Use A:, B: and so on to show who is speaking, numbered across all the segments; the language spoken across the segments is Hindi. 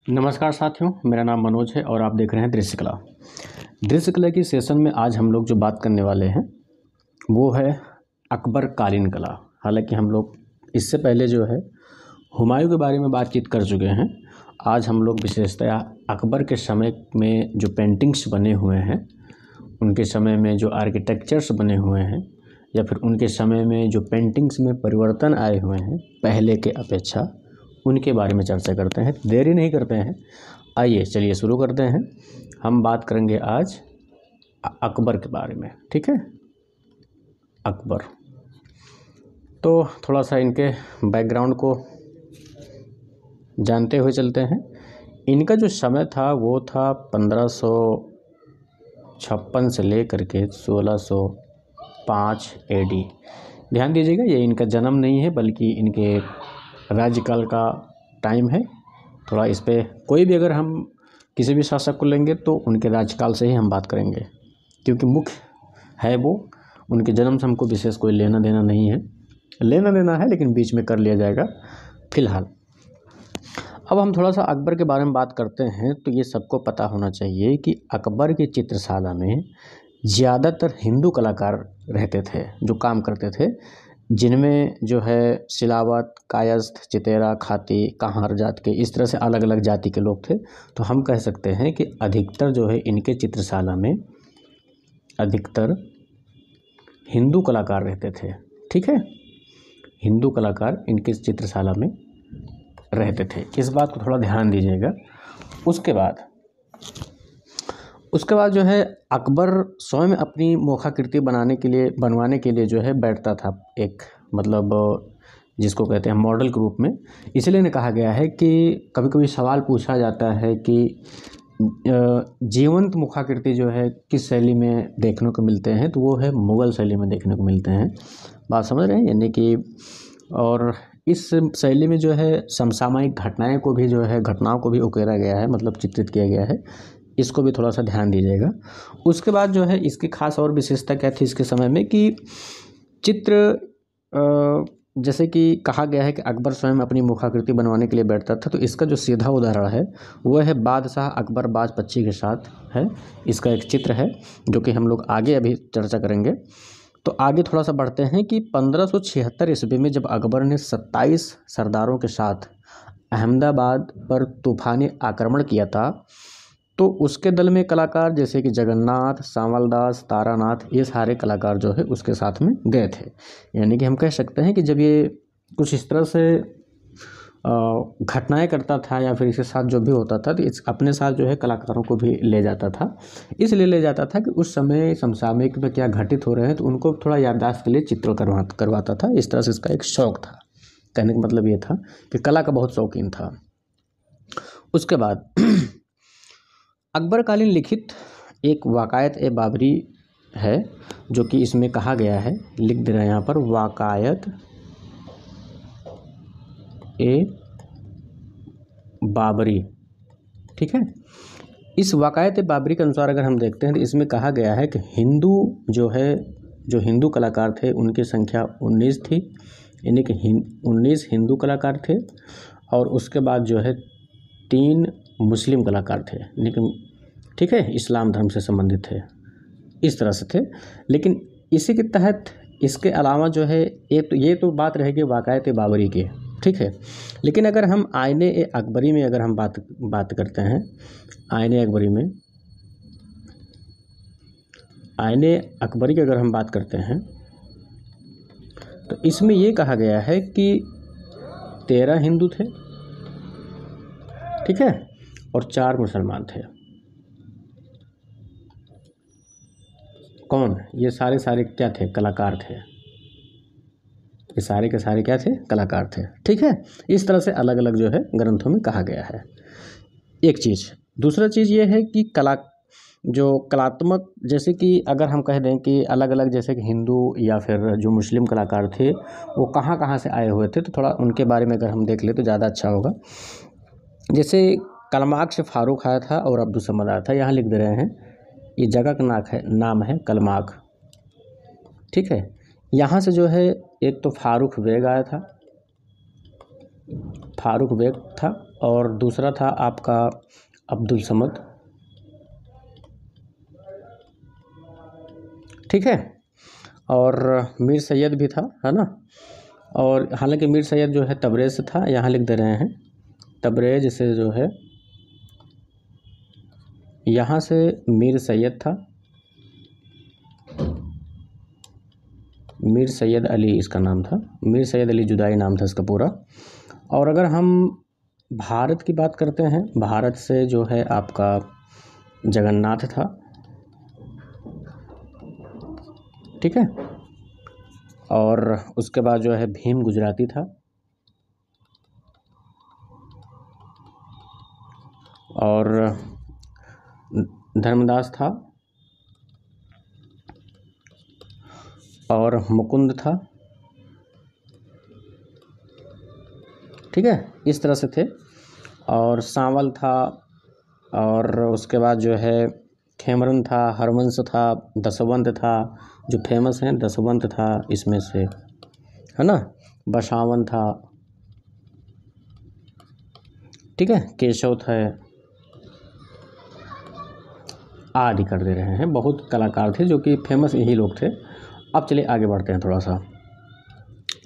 A: नमस्कार साथियों, मेरा नाम मनोज है और आप देख रहे हैं दृश्य कला। दृश्य कला की सेशन में आज हम लोग जो बात करने वाले हैं वो है अकबर कालीन कला। हालांकि हम लोग इससे पहले जो है हुमायूं के बारे में बातचीत कर चुके हैं। आज हम लोग विशेषतया अकबर के समय में जो पेंटिंग्स बने हुए हैं, उनके समय में जो आर्किटेक्चर्स बने हुए हैं या फिर उनके समय में जो पेंटिंग्स में परिवर्तन आए हुए हैं पहले के अपेक्षा, उनके बारे में चर्चा करते हैं। देरी नहीं करते हैं, आइए चलिए शुरू करते हैं। हम बात करेंगे आज अकबर के बारे में। ठीक है, अकबर। तो थोड़ा सा इनके बैकग्राउंड को जानते हुए चलते हैं। इनका जो समय था वो था 1556 से लेकर के 1605 AD। ध्यान दीजिएगा, ये इनका जन्म नहीं है बल्कि इनके राज्यकाल का टाइम है। थोड़ा इस पे कोई भी अगर हम किसी भी शासक को लेंगे तो उनके राज्यकाल से ही हम बात करेंगे, क्योंकि मुख्य है वो। उनके जन्म से हमको विशेष कोई लेना देना नहीं है, लेना देना है लेकिन बीच में कर लिया जाएगा फिलहाल। अब हम थोड़ा सा अकबर के बारे में बात करते हैं। तो ये सबको पता होना चाहिए कि अकबर की चित्रशाला में ज़्यादातर हिंदू कलाकार रहते थे जो काम करते थे, जिनमें जो है सिलावत, कायस्थ, चितेरा, खाती, कांहार जात के, इस तरह से अलग अलग जाति के लोग थे। तो हम कह सकते हैं कि अधिकतर जो है इनके चित्रशाला में अधिकतर हिंदू कलाकार रहते थे। ठीक है, हिंदू कलाकार इनके चित्रशाला में रहते थे, इस बात को थोड़ा ध्यान दीजिएगा। उसके बाद जो है अकबर स्वयं अपनी मोखाकृति बनवाने के लिए जो है बैठता था, एक मतलब जिसको कहते हैं मॉडल के रूप में। इसलिए ने कहा गया है कि कभी कभी सवाल पूछा जाता है कि जीवंत मुखाकृति जो है किस शैली में देखने को मिलते हैं, तो वो है मुग़ल शैली में देखने को मिलते हैं। बात समझ रहे हैं, यानी कि और इस शैली में जो है समसामयिक घटनाओं को भी उकेरा गया है, मतलब चित्रित किया गया है। इसको भी थोड़ा सा ध्यान दीजिएगा। उसके बाद जो है इसकी खास और विशेषता क्या थी इसके समय में कि चित्र, जैसे कि कहा गया है कि अकबर स्वयं अपनी मुखाकृति बनवाने के लिए बैठता था। तो इसका जो सीधा उदाहरण है वह है बादशाह अकबर बाज पक्षी के साथ है। इसका एक चित्र है जो कि हम लोग आगे अभी चर्चा करेंगे। तो आगे थोड़ा सा बढ़ते हैं कि 1576 ईस्वी में जब अकबर ने 27 सरदारों के साथ अहमदाबाद पर तूफानी आक्रमण किया था, तो उसके दल में कलाकार जैसे कि जगन्नाथ, सांवलदास, तारानाथ, ये सारे कलाकार जो है उसके साथ में गए थे। यानी कि हम कह सकते हैं कि जब ये कुछ इस तरह से घटनाएं करता था या फिर इसके साथ जो भी होता था, तो इस अपने साथ जो है कलाकारों को भी ले जाता था। इसलिए ले जाता था कि उस समय समसामयिक में क्या घटित हो रहे हैं, तो उनको थोड़ा याददाश्त के लिए चित्र करवाता था। इस तरह से इसका एक शौक था। कहने का मतलब ये था कि कला का बहुत शौकीन था। उसके बाद अकबरकालीन लिखित एक वाक़ायत-ए-बाबरी है, जो कि इसमें कहा गया है, लिख दे रहे हैं यहाँ पर, वाक़ायत-ए-बाबरी। ठीक है, इस वाक़ायत-ए-बाबरी के अनुसार अगर हम देखते हैं तो इसमें कहा गया है कि जो हिंदू कलाकार थे उनकी संख्या 19 थी। यानी कि 19 हिंदू कलाकार थे और उसके बाद जो है 3 मुस्लिम कलाकार थे, लेकिन ठीक है इस्लाम धर्म से संबंधित थे, इस तरह से थे। लेकिन इसी के तहत इसके अलावा जो है ये तो बात रहेगी वाक़ायत-ए-बाबरी की। ठीक है, लेकिन अगर हम आईने-ए-अकबरी में अगर हम बात करते हैं, आईने-अकबरी की अगर हम बात करते हैं तो इसमें ये कहा गया है कि 13 हिंदू थे, ठीक है, और 4 मुसलमान थे। कौन? ये सारे क्या थे? कलाकार थे। ये सारे के सारे क्या थे? कलाकार थे। ठीक है, इस तरह से अलग अलग जो है ग्रंथों में कहा गया है। एक चीज़। दूसरा चीज़ ये है कि कलात्मक, जैसे कि अगर हम कह दें कि अलग अलग, जैसे कि हिंदू या फिर जो मुस्लिम कलाकार थे वो कहाँ कहाँ से आए हुए थे, तो थोड़ा उनके बारे में अगर हम देख लें तो ज़्यादा अच्छा होगा। जैसे कलमाक से फारूक आया था और अब्दुल-समद आया था। यहाँ लिख दे रहे हैं, ये जगह का नाम है कलमाक। ठीक है, यहाँ से जो है एक तो फारूक बेग आया था, और दूसरा था आपका अब्दुल समद, ठीक है, और मीर सैयद भी था, है ना। और हालांकि मीर सैयद जो है तबरेज़ से था, यहाँ लिख दे रहे हैं तबरेज़ से जो है, यहाँ से मीर सैयद था, मीर सैयद अली इसका नाम था, मीर सैयद अली जुदाई नाम था इसका पूरा। और अगर हम भारत की बात करते हैं, भारत से जो है आपका जगन्नाथ था, ठीक है, और उसके बाद जो है भीम गुजराती था, और धर्मदास था, और मुकुंद था, ठीक है, इस तरह से थे। और सांवल था, और उसके बाद जो है खेमरन था, हरवंश था, दसवंत था, जो फेमस हैं दसवंत था इसमें से, है ना, बसावन था, ठीक है, केशव था, आदि कर दे रहे हैं। बहुत कलाकार थे जो कि फेमस यही लोग थे। अब चलिए आगे बढ़ते हैं थोड़ा सा।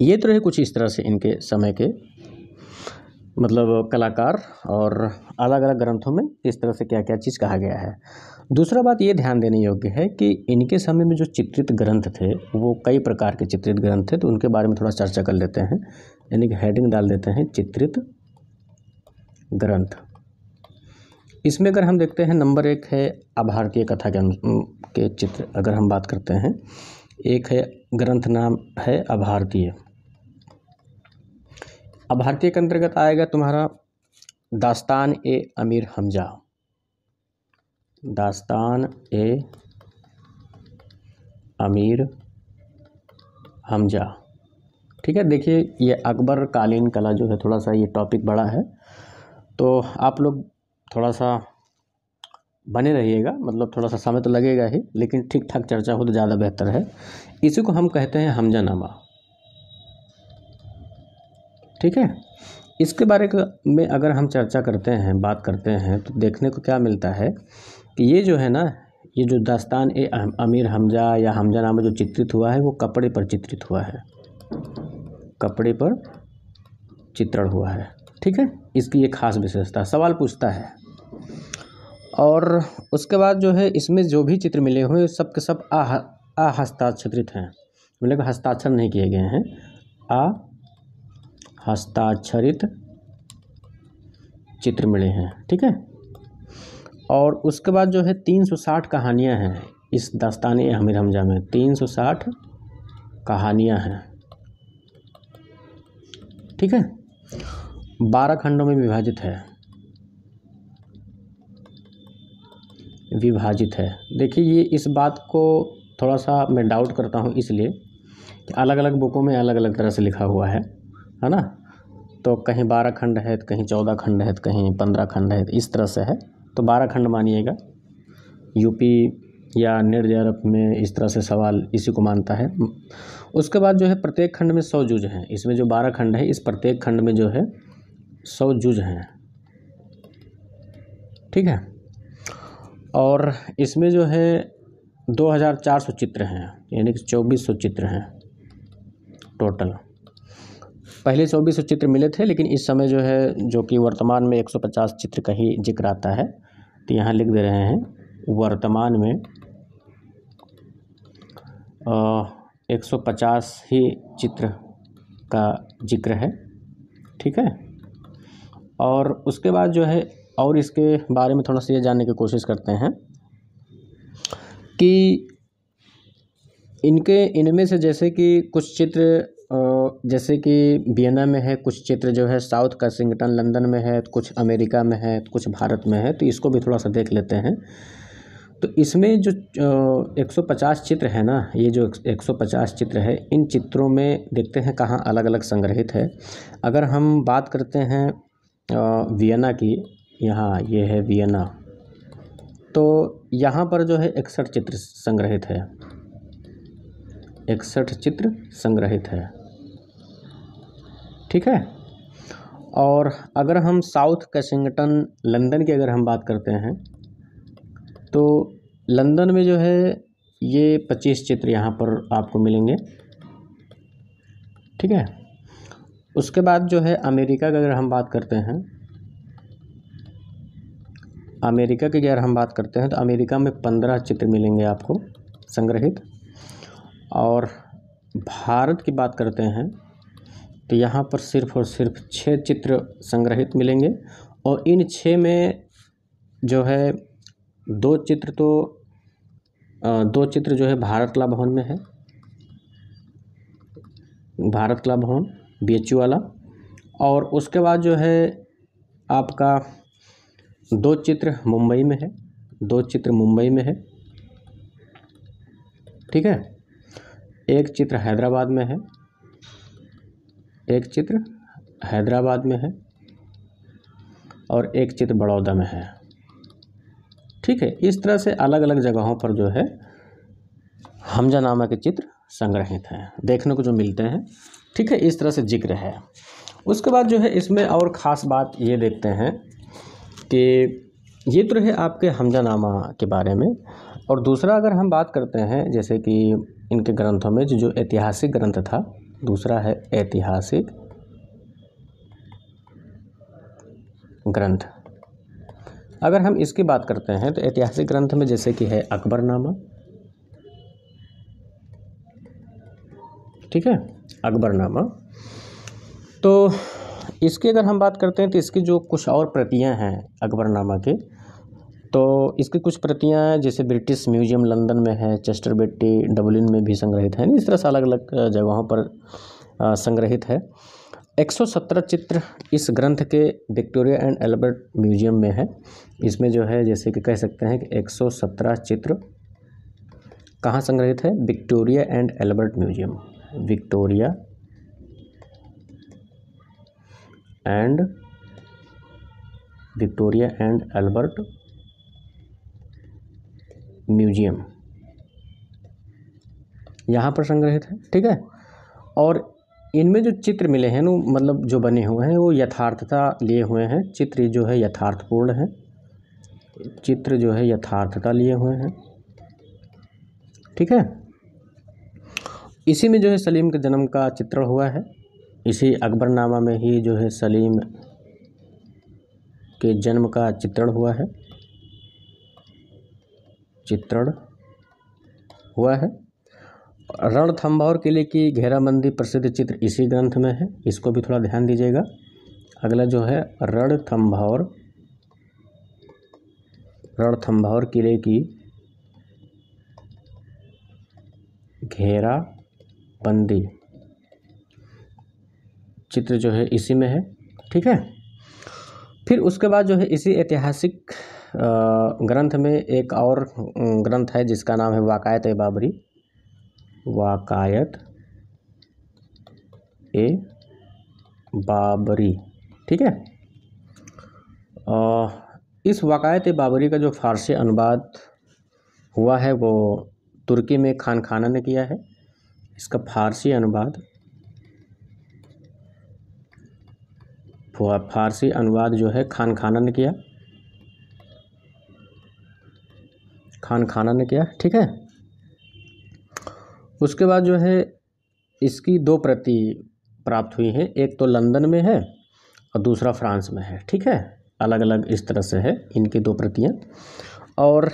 A: ये तो रहे कुछ इस तरह से इनके समय के मतलब कलाकार, और अलग अलग ग्रंथों में इस तरह से क्या क्या चीज़ कहा गया है। दूसरा बात ये ध्यान देने योग्य है कि इनके समय में जो चित्रित ग्रंथ थे वो कई प्रकार के चित्रित ग्रंथ थे, तो उनके बारे में थोड़ा चर्चा कर लेते हैं। यानी कि हेडिंग डाल देते हैं चित्रित ग्रंथ। इसमें अगर हम देखते हैं नंबर 1 है अभारतीय कथा के चित्र। अगर हम बात करते हैं, एक है ग्रंथ नाम है अभारतीय। अभारतीय के अंतर्गत आएगा तुम्हारा दास्तान ए अमीर हमजा, दास्तान ए अमीर हमजा, ठीक है। देखिए ये अकबर कालीन कला जो है, थोड़ा सा ये टॉपिक बड़ा है, तो आप लोग थोड़ा सा बने रहिएगा, मतलब थोड़ा सा समय तो लगेगा ही, लेकिन ठीक ठाक चर्चा हो तो ज़्यादा बेहतर है। इसी को हम कहते हैं हमजानामा, ठीक है। इसके बारे में अगर हम चर्चा करते हैं, बात करते हैं, तो देखने को क्या मिलता है कि ये जो है ना, ये जो दास्तान ए अमीर हमजा या हमजानामा जो चित्रित हुआ है वो कपड़े पर चित्रित हुआ है, कपड़े पर चित्रण हुआ है, ठीक है। इसकी ये खास विशेषता, सवाल पूछता है। और उसके बाद जो है इसमें जो भी चित्र मिले हुए सब के सब अहस्ताक्षरित हैं, मतलब हस्ताक्षर नहीं किए गए हैं, हस्ताक्षरित चित्र मिले हैं, ठीक है। और उसके बाद जो है 360 कहानियाँ हैं इस दास्तान-ए अमीर हमजा में, 360 कहानियाँ हैं, ठीक है। 12 खंडों में विभाजित है, देखिए ये इस बात को थोड़ा सा मैं डाउट करता हूँ, इसलिए कि अलग अलग बुकों में अलग अलग तरह से लिखा हुआ है ना। तो कहीं 12 खंड है, तो कहीं 14 खंड है, तो कहीं 15 खंड है, इस तरह से है। तो 12 खंड मानिएगा, यूपी या नेट जेआरएफ में इस तरह से सवाल इसी को मानता है। उसके बाद जो है प्रत्येक खंड में 100 जुज हैं। इसमें जो 12 खंड है, इस प्रत्येक खंड में जो है 100 जुज हैं, ठीक है। और इसमें जो है 2400 चित्र हैं, यानी कि 2400 चित्र हैं टोटल। पहले 2400 चित्र मिले थे, लेकिन इस समय जो है, जो कि वर्तमान में 150 चित्र का ही जिक्र आता है, तो यहाँ लिख दे रहे हैं वर्तमान में 150 ही चित्र का जिक्र है, ठीक है। और उसके बाद जो है, और इसके बारे में थोड़ा सा ये जानने की कोशिश करते हैं कि इनमें से जैसे कि कुछ चित्र जैसे कि वियना में है, कुछ चित्र जो है साउथ कशिंगटन लंदन में है, कुछ अमेरिका में है, कुछ भारत में है, तो इसको भी थोड़ा सा देख लेते हैं। तो इसमें जो 150 चित्र है ना, ये जो 150 चित्र है, इन चित्रों में देखते हैं कहाँ अलग अलग संग्रहित है। अगर हम बात करते हैं वियना की, यहाँ ये है वियना, तो यहाँ पर जो है 61 चित्र संग्रहित है, 61 चित्र संग्रहित है, ठीक है। और अगर हम साउथ कैसिंगटन लंदन की अगर हम बात करते हैं तो लंदन में जो है ये 25 चित्र यहाँ पर आपको मिलेंगे, ठीक है। उसके बाद जो है अमेरिका की अगर हम बात करते हैं, अमेरिका की अगर हम बात करते हैं तो अमेरिका में 15 चित्र मिलेंगे आपको संग्रहित। और भारत की बात करते हैं तो यहाँ पर सिर्फ और सिर्फ 6 चित्र संग्रहित मिलेंगे। और इन 6 में जो है 2 चित्र जो है भारत कला भवन में है, भारत कला भवन BHU वाला। और उसके बाद जो है आपका 2 चित्र मुंबई में है, 2 चित्र मुंबई में है, ठीक है। 1 चित्र हैदराबाद में है, 1 चित्र हैदराबाद में है और 1 चित्र बड़ौदा में है, ठीक है। इस तरह से अलग अलग जगहों पर जो है हमजानामा के चित्र संग्रहित हैं, देखने को जो मिलते हैं, ठीक है। इस तरह से जिक्र है। उसके बाद जो है इसमें और ख़ास बात ये देखते हैं कि ये तो है आपके हमजानामा के बारे में। और दूसरा अगर हम बात करते हैं जैसे कि इनके ग्रंथों में जो ऐतिहासिक ग्रंथ था, दूसरा है ऐतिहासिक ग्रंथ। अगर हम इसकी बात करते हैं तो ऐतिहासिक ग्रंथ में जैसे कि है अकबरनामा, ठीक है, अकबरनामा। तो इसकी अगर हम बात करते हैं तो इसकी जो कुछ और प्रतियां हैं अकबरनामा के, तो इसकी कुछ प्रतियां जैसे ब्रिटिश म्यूजियम लंदन में है, चेस्टर बेट्टी डबलिन में भी संग्रहित है, इस तरह से अलग अलग जगहों पर संग्रहित है। 117 चित्र इस ग्रंथ के विक्टोरिया एंड एल्बर्ट म्यूजियम में है। इसमें जो है जैसे कि कह सकते हैं कि 117 चित्र कहाँ संग्रहित है, Victoria and Albert museum, Victoria and Albert museum यहाँ पर संग्रहित है, ठीक है। और इनमें जो चित्र मिले हैं वो मतलब जो बने हुए हैं वो यथार्थता लिए हुए हैं, चित्र जो है यथार्थपूर्ण है, चित्र जो है यथार्थता लिए हुए हैं, ठीक है। इसी में जो है सलीम के जन्म का चित्रण हुआ है, इसी अकबरनामा में ही जो है सलीम के जन्म का चित्रण हुआ है, चित्रण हुआ है। रणथंभौर किले की घेराबंदी प्रसिद्ध चित्र इसी ग्रंथ में है, इसको भी थोड़ा ध्यान दीजिएगा। अगला जो है रणथंभौर किले की घेराबंदी चित्र जो है इसी में है, ठीक है। फिर उसके बाद जो है इसी ऐतिहासिक ग्रंथ में एक और ग्रंथ है जिसका नाम है वाकायत ए बाबरी, वाकायत ए बाबरी, ठीक है। इस वाकायत ए बाबरी का जो फारसी अनुवाद हुआ है वो तुर्की में खान खाना ने किया है। इसका फारसी अनुवाद जो है खान खाना ने किया, ठीक है। उसके बाद जो है इसकी 2 प्रति प्राप्त हुई हैं, एक तो लंदन में है और दूसरा फ्रांस में है, ठीक है। अलग अलग इस तरह से है इनकी 2 प्रतियाँ। और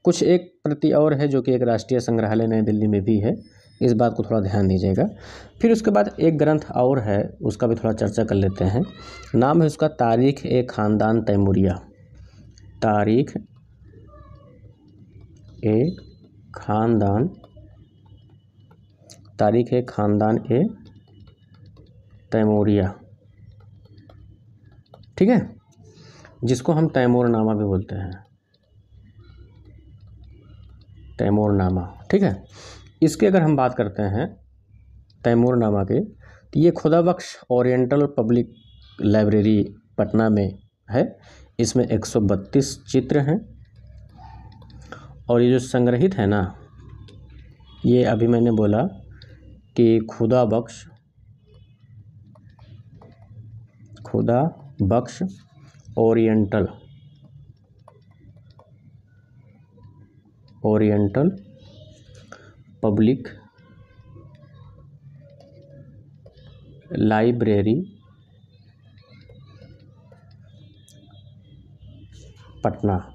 A: कुछ एक प्रति और है जो कि एक राष्ट्रीय संग्रहालय नई दिल्ली में भी है, इस बात को थोड़ा ध्यान दीजिएगा। फिर उसके बाद एक ग्रंथ और है, उसका भी थोड़ा चर्चा कर लेते हैं। नाम है उसका तारीख ए ख़ानदान तैमूरिया, तारीख ए ख़ानदान ए तैमूरिया, ठीक है, जिसको हम तैमूरनामा भी बोलते हैं, तैमूरनामा, ठीक है। इसकी अगर हम बात करते हैं तैमूरनामा के, तो ये Khudabakhsh oriental public library Patna में है। इसमें 132 चित्र हैं और ये जो संग्रहित है ना, ये अभी मैंने बोला खुदाबख्श खुदा बख्श ओरिएंटल पब्लिक लाइब्रेरी पटना,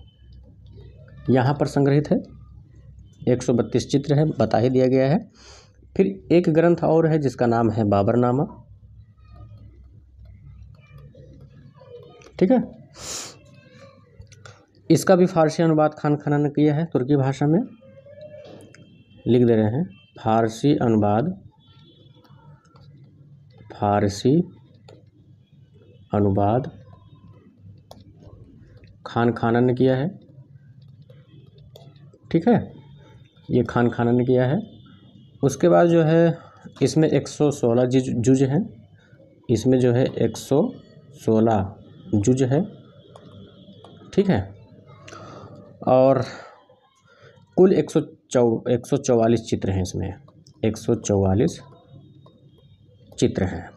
A: यहाँ पर संग्रहित है। 132 चित्र है, बता ही दिया गया है। फिर एक ग्रंथ और है जिसका नाम है बाबरनामा, ठीक है। इसका भी फारसी अनुवाद खान खाना ने किया है, तुर्की भाषा में। लिख दे रहे हैं, फारसी अनुवाद खान खाना ने किया है, ठीक है। ये खान खाना ने किया है। उसके बाद जो है इसमें 116 जुज हैं, इसमें जो है 116 जुज है, ठीक है। और कुल 144 चित्र हैं इसमें, 144 चित्र हैं।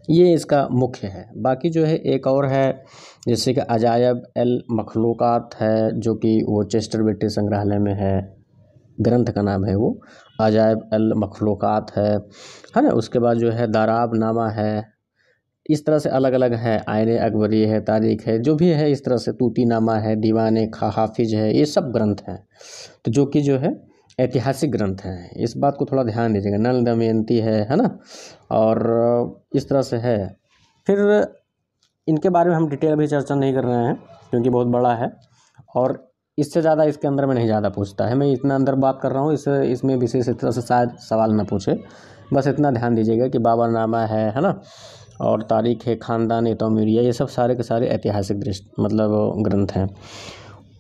A: ये इसका मुख्य है। बाकी जो है एक और है, जैसे कि अजायब अल मखलूक़ात है, जो कि वो चेस्टर बेटी संग्रहालय में है, ग्रंथ का नाम है वो अजायब अल मखलूक़ात है ना। उसके बाद जो है दाराब नामा है, इस तरह से अलग अलग है। आयने अकबरी है, तारीख है, जो भी है इस तरह से। तूती नामा है, दीवाने हाफिज है, ये सब ग्रंथ हैं, तो जो कि जो है ऐतिहासिक ग्रंथ हैं। इस बात को थोड़ा ध्यान दीजिएगा। नल दमयंती है ना, और इस तरह से है। फिर इनके बारे में हम डिटेल अभी चर्चा नहीं कर रहे हैं क्योंकि बहुत बड़ा है और इससे ज़्यादा इसके अंदर में नहीं ज़्यादा पूछता है। मैं इतना अंदर बात कर रहा हूँ, इसमें विशेष इस तरह से शायद सवाल ना पूछे। बस इतना ध्यान दीजिएगा कि बाबरनामा है ना, और तारीख है, ख़ानदान तैमूरिया, ये सब सारे के सारे ऐतिहासिक दृष्टि मतलब ग्रंथ हैं।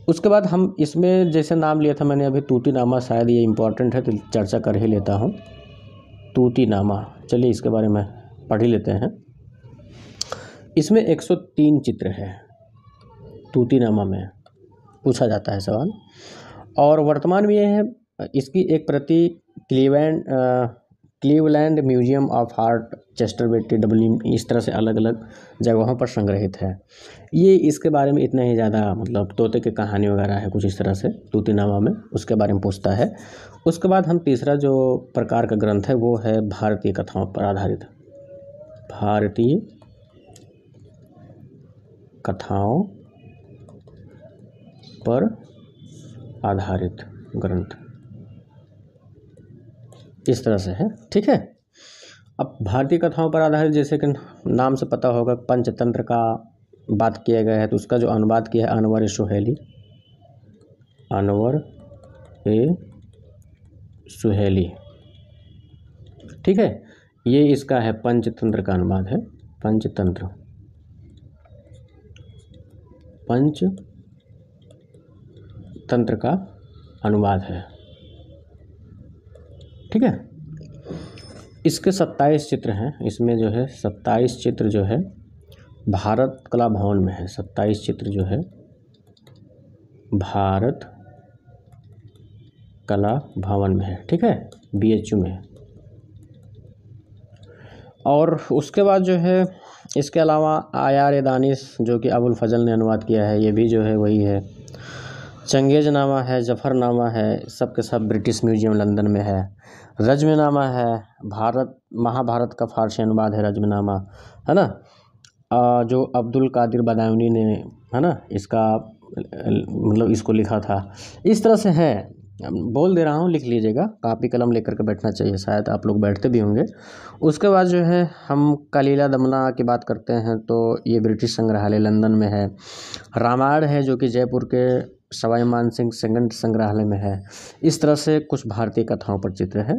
A: उसके बाद हम इसमें जैसे नाम लिया था मैंने अभी तूती नामा, शायद ये इम्पोर्टेंट है तो चर्चा कर ही लेता हूँ। तूती नामा, चलिए इसके बारे में पढ़ ही लेते हैं। इसमें 103 चित्र है तूती नामा में, पूछा जाता है सवाल। और वर्तमान में ये है, इसकी एक प्रति Cleveland museum of art, Chester बेटी, डब्लिन, इस तरह से अलग अलग जगहों पर संग्रहित है। ये इसके बारे में इतना ही ज़्यादा मतलब तोते की कहानी वगैरह है कुछ इस तरह से तूतीनामा में, उसके बारे में पूछता है। उसके बाद हम तीसरा जो प्रकार का ग्रंथ है वो है भारतीय कथाओं पर आधारित, भारतीय कथाओं पर आधारित ग्रंथ, इस तरह से है, ठीक है। अब भारतीय कथाओं पर आधारित जैसे कि नाम से पता होगा पंचतंत्र का बात किया गया है, तो उसका जो अनुवाद किया है अनवर ए सुहेली, ठीक है। ये इसका है पंचतंत्र का अनुवाद है, पंचतंत्र का अनुवाद है, ठीक है। इसके 27 चित्र हैं, इसमें जो है 27 चित्र जो है भारत कला भवन में है, 27 चित्र जो है भारत कला भवन में है, ठीक है, BHU में। और उसके बाद जो है इसके अलावा आयार दानिश जो कि अबुल फजल ने अनुवाद किया है, ये भी जो है वही है। चंगेज़नामा है, जफ़रनामा है, सब के सब ब्रिटिश म्यूजियम लंदन में है। रज़्मनामा है, महाभारत का फारसी अनुवाद है रज़्मनामा, है ना, जो अब्दुल कादिर बदायूनी ने, है ना, इसका मतलब इसको लिखा था। इस तरह से है, बोल दे रहा हूँ, लिख लीजिएगा, कापी कलम लेकर के बैठना चाहिए, शायद आप लोग बैठते भी होंगे। उसके बाद जो है हम कलीला दमना की बात करते हैं तो ये ब्रिटिश संग्रहालय लंदन में है। रामायण है जो कि जयपुर के सवाई मान सिंह सेकंड संग्रहालय में है। इस तरह से कुछ भारतीय कथाओं पर चित्र है।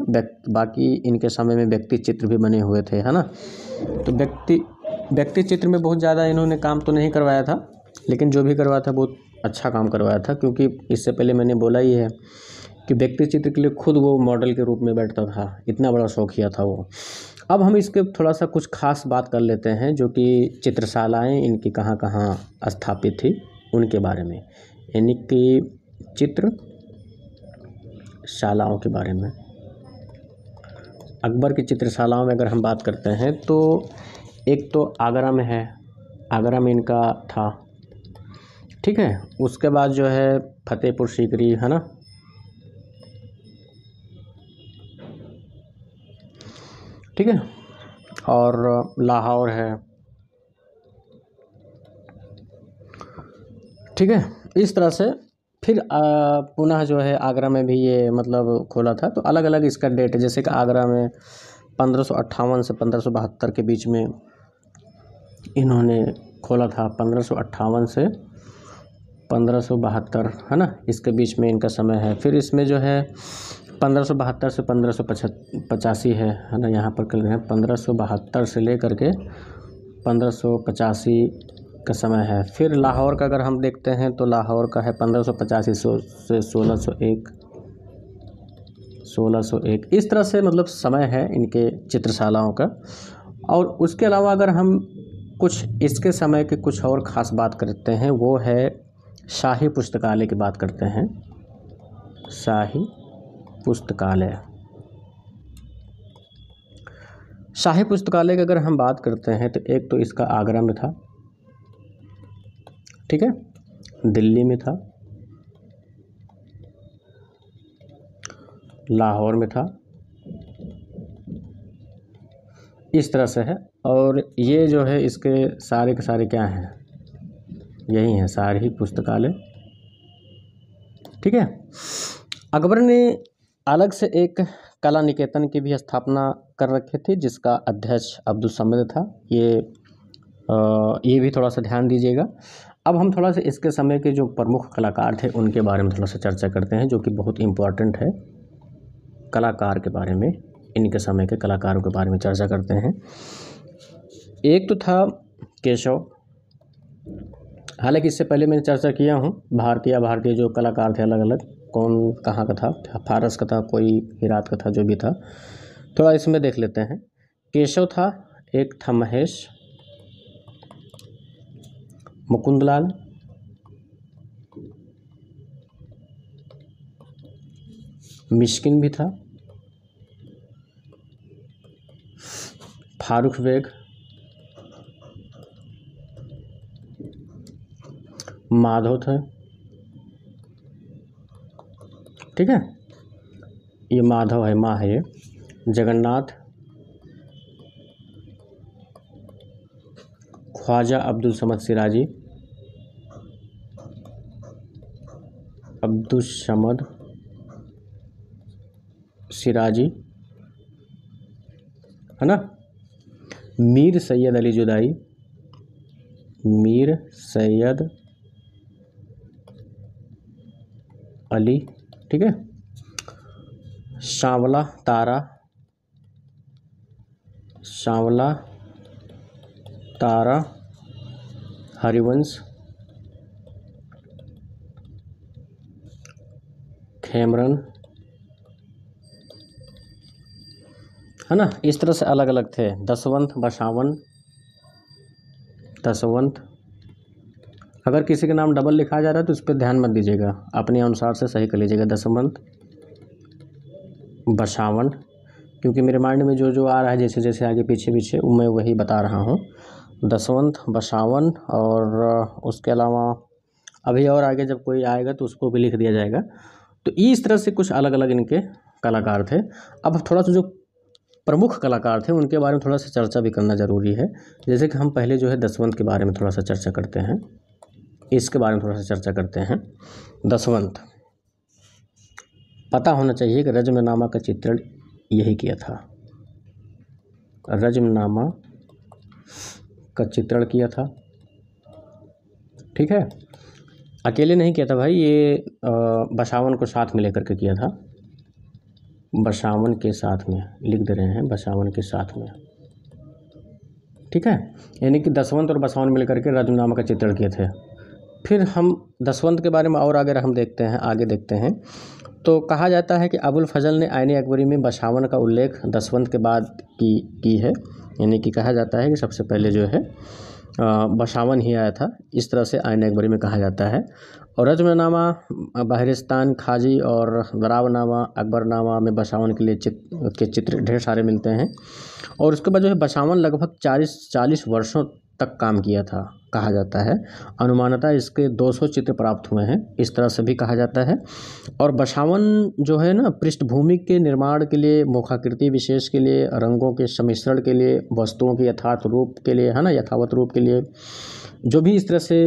A: बाकी इनके समय में व्यक्ति चित्र भी बने हुए थे, है ना। तो व्यक्ति चित्र में बहुत ज़्यादा इन्होंने काम तो नहीं करवाया था, लेकिन जो भी करवाया था बहुत अच्छा काम करवाया था, क्योंकि इससे पहले मैंने बोला ही है कि व्यक्ति चित्र के लिए खुद वो मॉडल के रूप में बैठता था, इतना बड़ा शौकिया था वो। अब हम इसके थोड़ा सा कुछ खास बात कर लेते हैं, जो कि चित्रशालाएँ इनकी कहाँ कहाँ स्थापित थी उनके बारे में, यानी कि चित्रशालाओं के बारे में। अकबर की चित्रशालाओं में अगर हम बात करते हैं तो एक तो आगरा में है, आगरा में इनका था। ठीक है, उसके बाद जो है फतेहपुर सीकरी है ना, ठीक है, और लाहौर है। ठीक है, इस तरह से फिर पुनः जो है आगरा में भी ये मतलब खोला था। तो अलग अलग इसका डेट है, जैसे कि आगरा में 1558 से 1572 के बीच में इन्होंने खोला था। 1558 से 1572 है ना, इसके बीच में इनका समय है। फिर इसमें जो है 1572 से 1585 है ना, यहाँ पर कर रहे हैं 1572 से लेकर के 1585 का समय है। फिर लाहौर का अगर हम देखते हैं तो लाहौर का है 1585 से 1601। इस तरह से मतलब समय है इनके चित्रशालाओं का। और उसके अलावा अगर हम कुछ इसके समय के कुछ और ख़ास बात करते हैं, वो है शाही पुस्तकालय की बात करते हैं। शाही पुस्तकालय, शाही पुस्तकालय की अगर हम बात करते हैं तो एक तो इसका आगरा में था, ठीक है, दिल्ली में था, लाहौर में था, इस तरह से है। और ये जो है इसके सारे के सारे क्या हैं, यही हैं, शाही पुस्तकालय। ठीक है, अकबर ने अलग से एक कला निकेतन की भी स्थापना कर रखी थी, जिसका अध्यक्ष अब्दुल समद था। ये भी थोड़ा सा ध्यान दीजिएगा। अब हम थोड़ा सा इसके समय के जो प्रमुख कलाकार थे उनके बारे में थोड़ा सा चर्चा करते हैं, जो कि बहुत इम्पोर्टेंट है। कलाकार के बारे में, इनके समय के कलाकारों के बारे में चर्चा करते हैं। एक तो था केशव, हालांकि इससे पहले मैंने चर्चा किया हूँ भारतीय जो कलाकार थे अलग अलग, कौन कहाँ का था, फारस का था, कोई हेरात का था, जो भी था, थोड़ा इसमें देख लेते हैं। केशव था, एक था महेश, मुकुंदलाल, मिस्किन भी था, फारूक बेग, माधव थे, ठीक है, ये माधव है, माँ है ये, जगन्नाथ, ख्वाजा अब्दुल समद सिराजी, अब्दुल समद सिराजी है ना, मीर सैयद अली जुदाई, मीर सैयद अली, ठीक है, सांवला तारा, सांवला तारा हरिवंश, खेमरन, है ना, इस तरह से अलग अलग थे। दसवंत बसावन, दसवंत, अगर किसी के नाम डबल लिखा जा रहा है तो उस पर ध्यान मत दीजिएगा, अपने अनुसार से सही कर लीजिएगा। दसवंत बसावन, क्योंकि मेरे माइंड में जो जो आ रहा है जैसे जैसे आगे पीछे पीछे मैं वही बता रहा हूँ। दसवंत बसावन, और उसके अलावा अभी और आगे जब कोई आएगा तो उसको भी लिख दिया जाएगा। तो इस तरह से कुछ अलग अलग इनके कलाकार थे। अब थोड़ा सा जो प्रमुख कलाकार थे उनके बारे में थोड़ा सा चर्चा भी करना ज़रूरी है। जैसे कि हम पहले जो है दसवंत के बारे में थोड़ा सा चर्चा करते हैं, इसके बारे में थोड़ा सा चर्चा करते हैं। दसवंत, पता होना चाहिए कि रज्मनामा का चित्रण यही किया था, रज्मनामा का चित्रण किया था, ठीक है, अकेले नहीं किया था भाई, ये बसावन को साथ में लेकर के किया था, बसावन के साथ में लिख दे रहे हैं, बसावन के साथ में, ठीक है, यानी कि दसवंत और बसावन मिलकर के रज्मनामा का चित्रण किए थे। फिर हम दसवंत के बारे में और आगे हम देखते हैं, आगे देखते हैं तो कहा जाता है कि अबुल फजल ने आईन अकबरी में बसावन का उल्लेख दसवंत के बाद की है, यानी कि कहा जाता है कि सबसे पहले जो है बसावन ही आया था, इस तरह से आईन अकबरी में कहा जाता है। और रज्मनामा, बहरिस्तान खाजी और दरावनामा, अकबरनामा में बसावन के लिए चित्र ढेर सारे मिलते हैं। और उसके बाद जो है बसावन लगभग 40 वर्षों तक काम किया था, कहा जाता है। अनुमानतः इसके 200 चित्र प्राप्त हुए हैं, इस तरह से भी कहा जाता है। और बसावन जो है ना, पृष्ठभूमि के निर्माण के लिए, मुखाकृति विशेष के लिए, रंगों के सम्मिश्रण के लिए, वस्तुओं के यथार्थ रूप के लिए, है ना, यथावत रूप के लिए, जो भी इस तरह से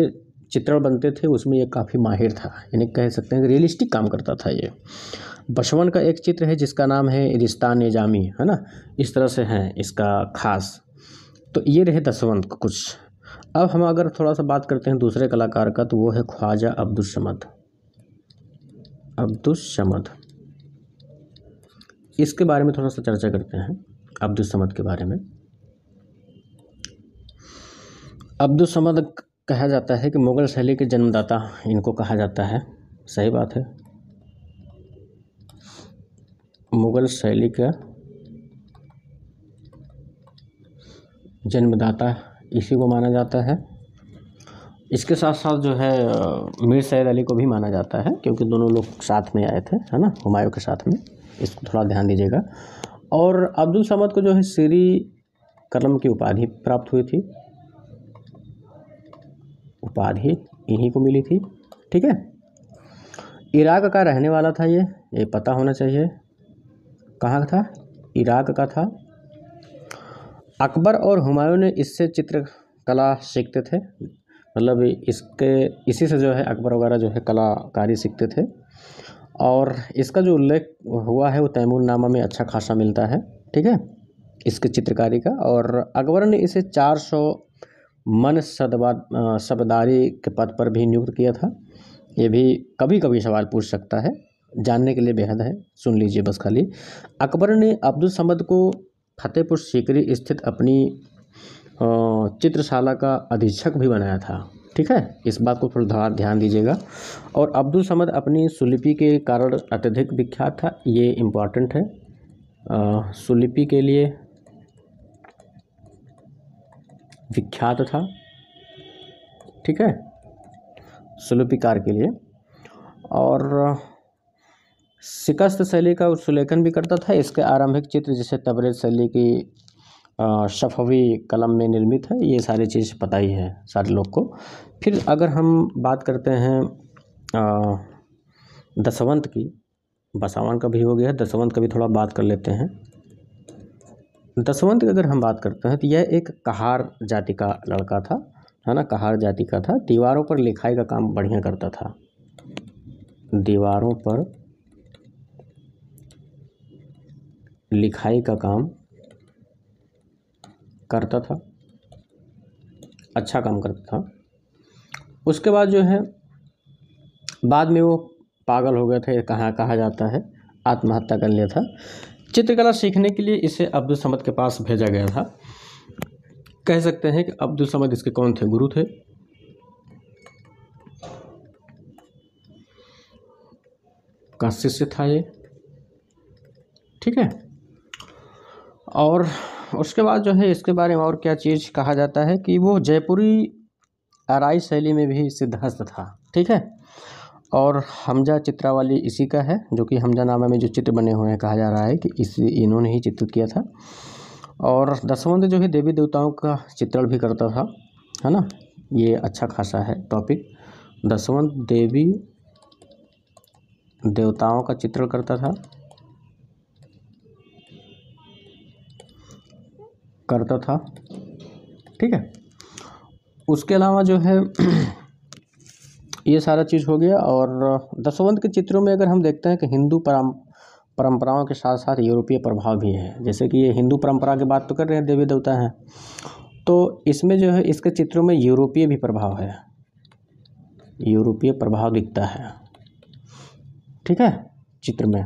A: चित्रण बनते थे उसमें ये काफ़ी माहिर था, यानी कह सकते हैं कि रियलिस्टिक काम करता था ये। बसवन का एक चित्र है जिसका नाम है रिश्ता निजामी, है ना, इस तरह से है इसका खास। तो ये रहे दसवंत का कुछ। अब हम अगर थोड़ा सा बात करते हैं दूसरे कलाकार का, तो वो है ख्वाजा अब्दुस समद। अब्दुस समद, इसके बारे में थोड़ा सा चर्चा करते हैं, अब्दुस समद के बारे में। अब्दुस समद कहा जाता है कि मुग़ल शैली के जन्मदाता इनको कहा जाता है। सही बात है, मुग़ल शैली का जन्मदाता इसी को माना जाता है। इसके साथ साथ जो है मीर सैयद अली को भी माना जाता है, क्योंकि दोनों लोग साथ में आए थे, है ना, हुमायूं के साथ में। इसको थोड़ा ध्यान दीजिएगा। और अब्दुल समद को जो है सीरी कलम की उपाधि प्राप्त हुई थी, उपाधि इन्हीं को मिली थी, ठीक है। इराक का रहने वाला था ये पता होना चाहिए। कहाँ था? इराक का था। अकबर और हुमायूं ने इससे चित्रकला सीखते थे, मतलब इसी से जो है अकबर वगैरह जो है कलाकारी सीखते थे। और इसका जो उल्लेख हुआ है वो तैमूरनामा में अच्छा खासा मिलता है, ठीक है, इसके चित्रकारी का। और अकबर ने इसे 400 मन सबदारी के पद पर भी नियुक्त किया था। ये भी कभी कभी सवाल पूछ सकता है, जानने के लिए बेहद है, सुन लीजिए बस खाली। अकबर ने अब्दुल समद को फतेहपुर सीकरी स्थित अपनी चित्रशाला का अधीक्षक भी बनाया था, ठीक है, इस बात को थोड़ा ध्यान दीजिएगा। और अब्दुल समद अपनी सुलिपि के कारण अत्यधिक विख्यात था, ये इम्पॉर्टेंट है, सुलिपि के लिए विख्यात था, ठीक है, सुलिपिकार के लिए। और शिकस्त शैली का सुलेखन भी करता था। इसके आरंभिक चित्र जैसे तबरेज़ शैली की शफवी कलम में निर्मित है, ये सारी चीज़ पता ही है सारे लोग को। फिर अगर हम बात करते हैं दसवंत की, बसावन का भी हो गया, दसवंत का भी थोड़ा बात कर लेते हैं। दसवंत की अगर हम बात करते हैं तो यह एक कहार जाति का लड़का था, है ना, कहार जाति का था। दीवारों पर लिखाई का काम बढ़िया करता था, दीवारों पर लिखाई का काम करता था, अच्छा काम करता था। उसके बाद जो है बाद में वो पागल हो गया था, कहा जाता है आत्महत्या कर लिया था। चित्रकला सीखने के लिए इसे अब्दुल समद के पास भेजा गया था। कह सकते हैं कि अब्दुल समद इसके कौन थे? गुरु थे। का शिष्य था ये, ठीक है। और उसके बाद जो है इसके बारे में और क्या चीज़ कहा जाता है कि वो जयपुरी आराई शैली में भी सिद्धहस्त था, ठीक है। और हमजा चित्रावली इसी का है, जो कि हमजानामा में जो चित्र बने हुए हैं कहा जा रहा है कि इन्होंने ही चित्रित किया था। और दसवंत जो है देवी देवताओं का चित्रण भी करता था, है ना, ये अच्छा खासा है टॉपिक। दसवंत देवी देवताओं का चित्रण करता था, ठीक है। उसके अलावा जो है ये सारा चीज़ हो गया। और दसवंत के चित्रों में अगर हम देखते हैं कि हिंदू परंपराओं के साथ साथ यूरोपीय प्रभाव भी है। जैसे कि ये हिंदू परंपरा की बात तो कर रहे हैं, देवी देवता हैं, तो इसमें जो है इसके चित्रों में यूरोपीय भी प्रभाव है, यूरोपीय प्रभाव दिखता है, ठीक है, चित्र में।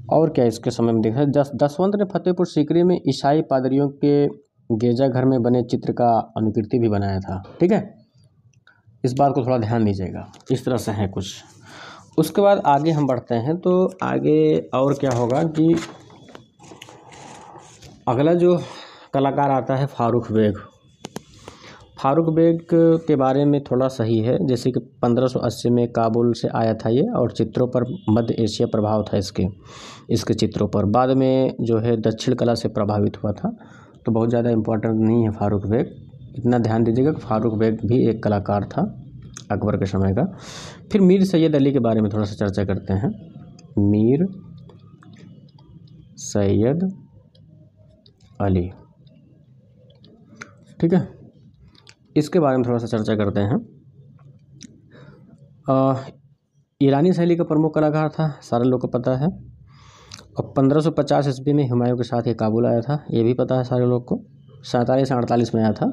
A: और क्या इसके समय में देखा, दसवंत ने फतेहपुर सीकरी में ईसाई पादरियों के गिरजाघर में बने चित्र का अनुकृति भी बनाया था, ठीक है, इस बात को थोड़ा ध्यान दीजिएगा। इस तरह से है कुछ। उसके बाद आगे हम बढ़ते हैं, तो आगे और क्या होगा कि अगला जो कलाकार आता है फारूक बेग। फारूक बेग के बारे में थोड़ा सही है, जैसे कि 1580 में काबुल से आया था ये, और चित्रों पर मध्य एशिया प्रभाव था इसके चित्रों पर। बाद में जो है दक्षिण कला से प्रभावित हुआ था। तो बहुत ज़्यादा इम्पोर्टेंट नहीं है फारूक बेग। इतना ध्यान दीजिएगा कि फारूक बेग भी एक कलाकार था अकबर के समय का। फिर मीर सैयद अली के बारे में थोड़ा सा चर्चा करते हैं। मीर सैयद अली, ठीक है, इसके बारे में थोड़ा सा चर्चा करते हैं। ईरानी शैली का प्रमुख कलाकार था, सारे लोग को पता है। और 1550 ईस्वी में हुमायूं के साथ ये काबुल आया था, ये भी पता है सारे लोग को। 47 से 48 में आया था।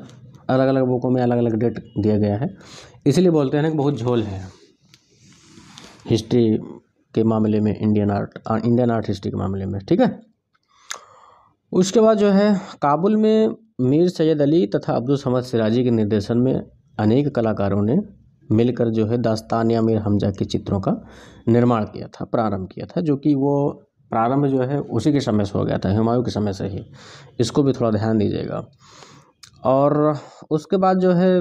A: अलग अलग बुकों में अलग अलग डेट दिया गया है, इसलिए बोलते हैं ना कि बहुत झोल है हिस्ट्री के मामले में, इंडियन आर्ट हिस्ट्री के मामले में, ठीक है। उसके बाद जो है काबुल में मीर सैयद अली तथा अब्दुल समद सिराजी के निर्देशन में अनेक कलाकारों ने मिलकर जो है दास्तान या मीर हमजा के चित्रों का निर्माण किया था, प्रारंभ किया था, जो कि वो प्रारंभ जो है उसी के समय से हो गया था, हुमायूं के समय से ही। इसको भी थोड़ा ध्यान दीजिएगा। और उसके बाद जो है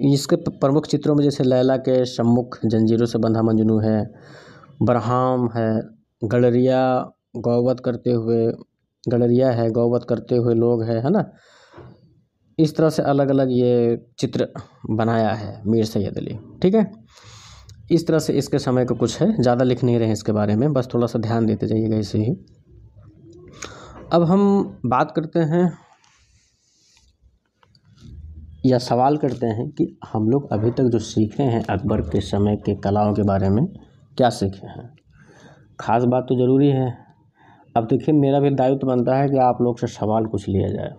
A: इसके प्रमुख चित्रों में जैसे लैला के सम्मुख जंजीरों से बंधा मजनू है, बरहाम है, गडरिया गौवत करते हुए लोग है ना। इस तरह से अलग अलग ये चित्र बनाया है मीर सैयद अली, ठीक है। इस तरह से इसके समय का कुछ है, ज़्यादा लिख नहीं रहे हैं इसके बारे में, बस थोड़ा सा ध्यान देते जाइएगा इसे ही। अब हम बात करते हैं या सवाल करते हैं कि हम लोग अभी तक जो सीखे हैं अकबर के समय के कलाओं के बारे में, क्या सीखे हैं। ख़ास बात तो ज़रूरी है। अब देखिए, मेरा भी दायित्व बनता है कि आप लोग से सवाल कुछ लिया जाए।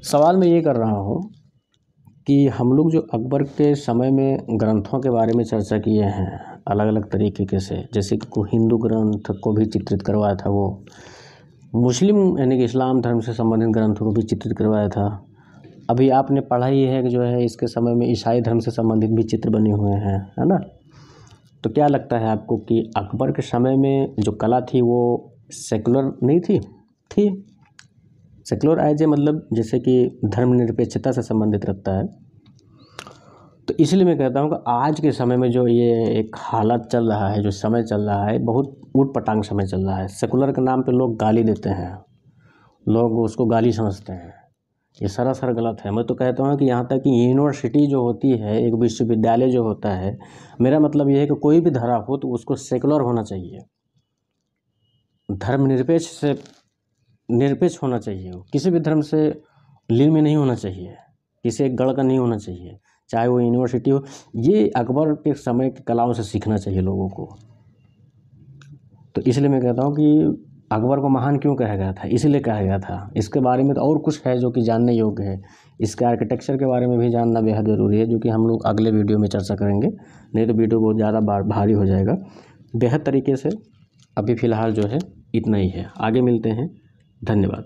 A: सवाल मैं ये कर रहा हूँ कि हम लोग जो अकबर के समय में ग्रंथों के बारे में चर्चा किए हैं अलग अलग तरीके से, जैसे कि कोई हिंदू ग्रंथ को भी चित्रित करवाया था, वो मुस्लिम यानी कि इस्लाम धर्म से संबंधित ग्रंथों को भी चित्रित करवाया था। अभी आपने पढ़ा ही है कि जो है इसके समय में ईसाई धर्म से संबंधित भी चित्र बने हुए हैं, है ना। तो क्या लगता है आपको कि अकबर के समय में जो कला थी वो सेकुलर नहीं थी? सेकुलर एज ए मतलब जैसे कि धर्मनिरपेक्षता से संबंधित रखता है। तो इसलिए मैं कहता हूँ कि आज के समय में जो ये एक हालत चल रहा है, जो समय चल रहा है, बहुत ऊट-पटांग समय चल रहा है। सेकुलर के नाम पे लोग गाली देते हैं, लोग उसको गाली समझते हैं। ये सरासर गलत है। मैं तो कहता हूँ कि यहाँ तक कि यूनिवर्सिटी जो होती है, एक विश्वविद्यालय जो होता है, मेरा मतलब ये है कि कोई भी धरा हो तो उसको सेकुलर होना चाहिए, निरपेक्ष होना चाहिए। किसी भी धर्म से लीन में नहीं होना चाहिए, किसी एक गढ़ का नहीं होना चाहिए, चाहे वो यूनिवर्सिटी हो। ये अकबर के समय की कलाओं से सीखना चाहिए लोगों को। तो इसलिए मैं कहता हूँ कि अकबर को महान क्यों कहा गया था, इसलिए कहा गया था। इसके बारे में तो और कुछ है जो कि जानने योग्य है। इसके आर्किटेक्चर के बारे में भी जानना बेहद ज़रूरी है, जो कि हम लोग अगले वीडियो में चर्चा करेंगे, नहीं तो वीडियो बहुत ज़्यादा भारी हो जाएगा। बेहद तरीके से अभी फ़िलहाल जो है इतना ही है, आगे मिलते हैं। धन्यवाद।